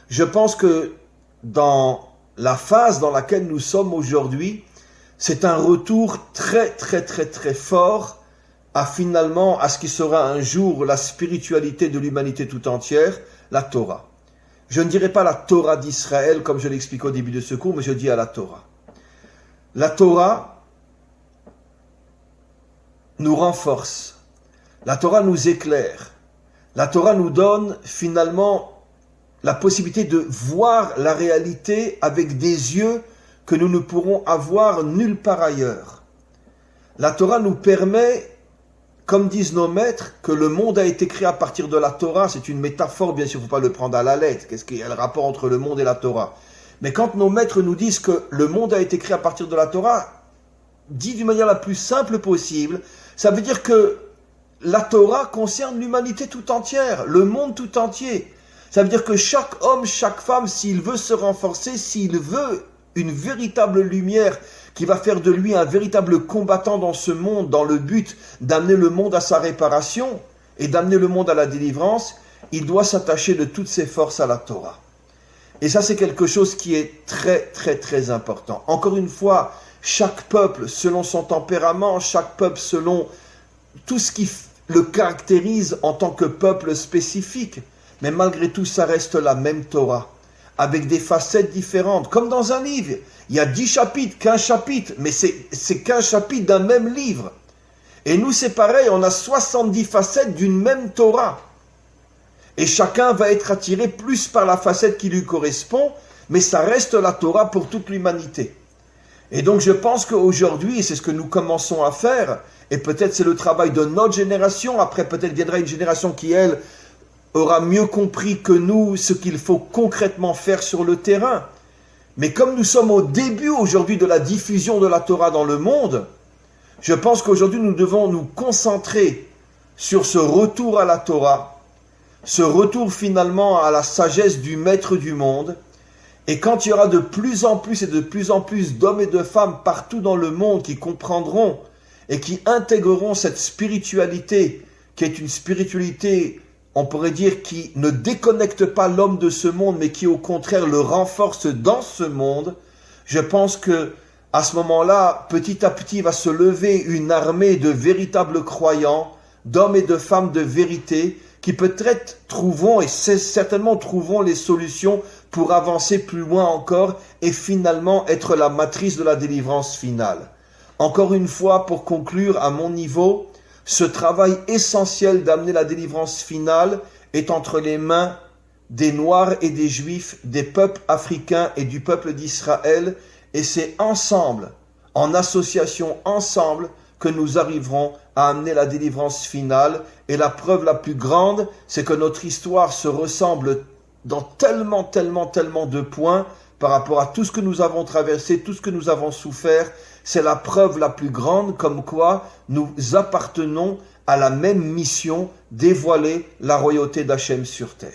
Je pense que dans la phase dans laquelle nous sommes aujourd'hui, c'est un retour très très très très fort à finalement à ce qui sera un jour la spiritualité de l'humanité tout entière, la Torah. Je ne dirais pas la Torah d'Israël comme je l'explique au début de ce cours, mais je dis à la Torah. La Torah nous renforce, la Torah nous éclaire, la Torah nous donne finalement la possibilité de voir la réalité avec des yeux que nous ne pourrons avoir nulle part ailleurs. La Torah nous permet, comme disent nos maîtres, que le monde a été créé à partir de la Torah. C'est une métaphore, bien sûr, il ne faut pas le prendre à la lettre. Qu'est-ce qu'il y a le rapport entre le monde et la Torah? Mais quand nos maîtres nous disent que le monde a été créé à partir de la Torah, dit d'une manière la plus simple possible, ça veut dire que la Torah concerne l'humanité tout entière, le monde tout entier. Ça veut dire que chaque homme, chaque femme, s'il veut se renforcer, s'il veut une véritable lumière qui va faire de lui un véritable combattant dans ce monde, dans le but d'amener le monde à sa réparation et d'amener le monde à la délivrance, il doit s'attacher de toutes ses forces à la Torah. Et ça, c'est quelque chose qui est très, très, très important. Encore une fois, chaque peuple, selon son tempérament, chaque peuple selon tout ce qui le caractérise en tant que peuple spécifique, mais malgré tout, ça reste la même Torah, avec des facettes différentes. Comme dans un livre, il y a 10 chapitres, 15 chapitres, mais c'est 15 chapitres d'un même livre. Et nous, c'est pareil, on a 70 facettes d'une même Torah. Et chacun va être attiré plus par la facette qui lui correspond, mais ça reste la Torah pour toute l'humanité. Et donc je pense qu'aujourd'hui, et c'est ce que nous commençons à faire, et peut-être c'est le travail de notre génération, après peut-être viendra une génération qui, elle, aura mieux compris que nous ce qu'il faut concrètement faire sur le terrain. Mais comme nous sommes au début aujourd'hui de la diffusion de la Torah dans le monde, je pense qu'aujourd'hui nous devons nous concentrer sur ce retour à la Torah, ce retour finalement à la sagesse du maître du monde. Et quand il y aura de plus en plus et de plus en plus d'hommes et de femmes partout dans le monde qui comprendront et qui intégreront cette spiritualité, qui est une spiritualité, on pourrait dire, qui ne déconnecte pas l'homme de ce monde, mais qui au contraire le renforce dans ce monde, je pense que à ce moment-là, petit à petit va se lever une armée de véritables croyants, d'hommes et de femmes de vérité, qui peut-être trouveront, et certainement trouveront les solutions pour avancer plus loin encore et finalement être la matrice de la délivrance finale. Encore une fois, pour conclure, à mon niveau, ce travail essentiel d'amener la délivrance finale est entre les mains des Noirs et des Juifs, des peuples africains et du peuple d'Israël, et c'est ensemble, en association ensemble, que nous arriverons à amener la délivrance finale. Et la preuve la plus grande, c'est que notre histoire se ressemble dans tellement de points par rapport à tout ce que nous avons traversé, tout ce que nous avons souffert. C'est la preuve la plus grande comme quoi nous appartenons à la même mission, dévoiler la royauté d'Hachem sur terre.